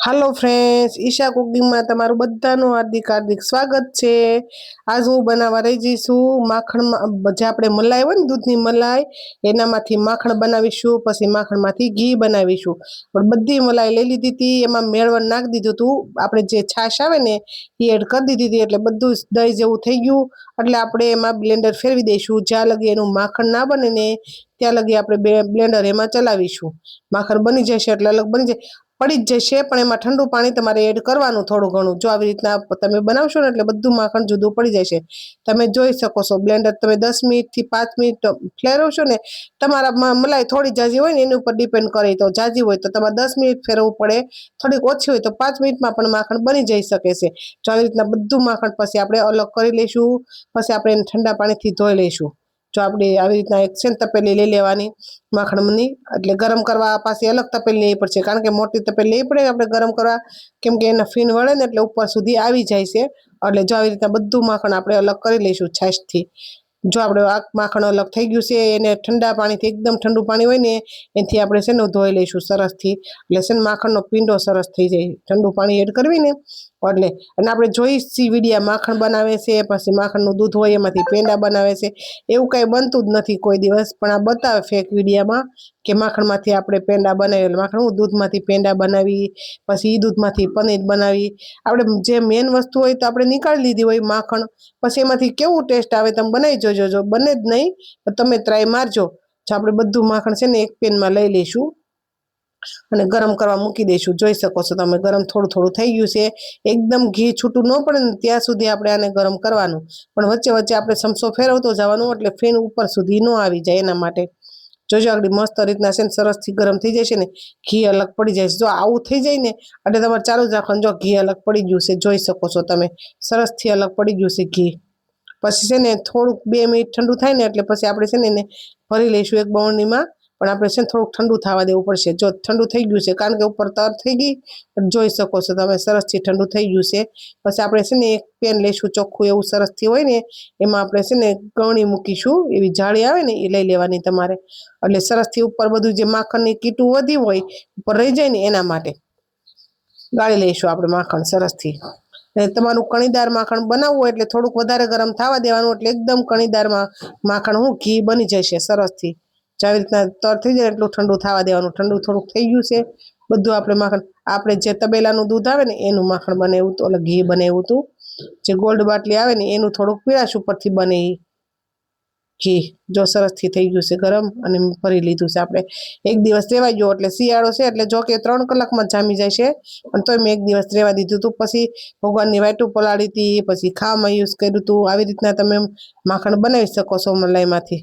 Hello friends, Isha cooking में तमाરું બધાનું હાર્દિક હાર્દિક સ્વાગત છે। આજ હું બનાવવા રહી જઈશું માખણ, જે આપણે મલાઈ હોય ને દૂધની મલાઈ એનામાંથી માખણ બનાવીશું, પછી માખણમાંથી ઘી બનાવીશું। પણ બધી મલાઈ લઈ લીધી હતી, એમાં મેળવણ નાખી દીધું હતું, આપણે જે છાશ આવે ને એ એડ કરી દીધી હતી, એટલે બધું દહીં જેવું થઈ ગયું। એટલે આપણે એમાં બ્લેન્ડર ફેરવી દઈશું, જ્યાં લગી એનું માખણ ના બને ને ત્યાં લગી આપણે બ્લેન્ડર એમાં ચલાવીશું। માખણ બની જશે એટલે અલગ બની જાય, પડી જ જશે, પણ એમાં ઠંડુ પાણી તમારે એડ કરવાનું થોડું ઘણું। જો આવી રીતના તમે બનાવશો ને એટલે બધું માખણ જુદું પડી જશે। તમે જોઈ શકો છો, બ્લેન્ડર તમે 10 મિનિટથી 5 મિનિટ ફેરવશો ને, તમારા મલાઈ થોડી જાજી હોય ને એની ઉપર ડિપેન્ડ કરે, તો જાજી હોય તો તમારે 10 મિનિટ ફેરવવું પડે, થોડીક ઓછી હોય તો 5 મિનિટમાં પણ માખણ બની જઈ શકે છે। જો આવી રીતના બધું માખણ પછી આપણે અલગ કરી લઈશું, પછી આપણે એને ઠંડા પાણીથી ધોઈ લઈશું। જો આપણે આવી રીતના એક છે ને તપેલી લઈ લેવાની માખણની, એટલે ગરમ કરવા પાછી અલગ તપેલી લેવી પડશે, કારણ કે મોટી તપેલી લેવી પડે આપણે ગરમ કરવા, કેમ કે એના ફીણ વળે ને એટલે ઉપર સુધી આવી જાય છે। એટલે જો આવી રીતના બધું માખણ આપણે અલગ કરી લઈશું છાશથી। જો આપણે આ માખણ અલગ થઈ ગયું છે, એને ઠંડા પાણીથી, એકદમ ઠંડુ પાણી હોય ને એથી આપણે છે ને ધોઈ લઈશું સરસથી, એટલે છે ને માખણનો પીંડો સરસ થઈ જાય। ઠંડુ પાણી એડ કરવી ને એટલે, અને આપણે જોઈ સી વિડીયા માખણ બનાવે છે, પછી માખણનું દૂધ હોય એમાંથી પેંડા બનાવે છે, એવું કઈ બનતું જ નથી કોઈ દિવસ, પણ આ બતાવે ફેક વિડીયામાં કે માખણમાંથી આપણે પેંડા બનાવી, માખણ હું દૂધમાંથી પેંડા બનાવી, પછી ઈ દૂધમાંથી પનીર બનાવી। આપણે જે મેન વસ્તુ હોય તો આપણે નીકાળી લીધી હોય માખણ, પછી એમાંથી કેવું ટેસ્ટ આવે તમે બનાવી જોજો। જો બને જ નહીં તો તમે ટ્રાય મારજો। જો આપણે બધું માખણ છે ને એક પેનમાં લઈ લઈશું અને ગરમ કરવા મૂકી દઈશું। જોઈ શકો છો તમે, ગરમ થોડું થોડું થઈ ગયું છે, એકદમ ઘી છૂટું ન પડે ને ત્યાં સુધી આપણે આને ગરમ કરવાનું, પણ વચ્ચે વચ્ચે આપણે ચમચો ફેરવતો જવાનું, એટલે ફીણ ઉપર સુધી ન આવી જાય એના માટે। જોજો આગળ મસ્ત રીતના છે ને સરસથી ગરમ થઈ જશે ને, ઘી અલગ પડી જાય છે। જો આવું થઈ જાય ને એટલે તમારે ચાલુ જ રાખવાનું। જો ઘી અલગ પડી ગયું છે, જોઈ શકો છો તમે, સરસથી અલગ પડી ગયું છે ઘી। પછી છે ને થોડુંક 2 મિનિટ ઠંડુ થાય ને એટલે પછી આપણે છે ને એને ભરી લઈશું એક બરણીમાં, પણ આપણે છે ને થોડુંક ઠંડુ થવા દેવું પડશે। જો ઠંડુ થઈ ગયું છે, કારણ કે ઉપર તર થઈ ગઈ, જોઈ શકો છો તમે સરસથી ઠંડુ થઈ ગયું છે। પછી આપણે છે ને એક પેન લઈશું ચોખ્ખું એવું સરસથી હોય ને, એમાં આપણે છે ને ગવણી મૂકીશું, એવી જાળી આવે ને એ લઈ લેવાની તમારે, એટલે સરસથી ઉપર બધું જે માખણની કીટું વધી હોય ઉપર રહી જાય ને એના માટે ગાળી લઈશું આપણે માખણ સરસથી। તમારું કણીદાર માખણ બનાવવું હોય એટલે થોડુંક વધારે ગરમ થવા દેવાનું, એટલે એકદમ કણીદાર માખણ હું ઘી બની જશે સરસથી। આવી રીતના તર થઈ જાય એટલું ઠંડુ થવા દેવાનું। ઠંડુ થોડુંક થઈ ગયું છે બધું, આપણે માખણ આપણે જે તબેલાનું દૂધ આવે ને એનું માખણ બનાવ્યું હતું, એટલે ઘી બનાવ્યું હતું, જે ગોલ્ડ બાટલી આવે ને એનું થોડુંક પીળાશ ઉપરથી બને ઘી। જો સરસથી થઈ ગયું છે ગરમ, અને ભરી લીધું છે આપણે। એક દિવસ રેવાઈ ગયો, એટલે શિયાળો છે એટલે જો કે 3 કલાકમાં જામી જાય છે, પણ તોય મેં એક દિવસ રેવા દીધું હતું। પછી ભગવાનની વાટું પલાળી હતી, પછી ખાવામાં યુઝ કર્યું હતું। આવી રીતના તમે માખણ બનાવી શકો છો મલાઈમાંથી।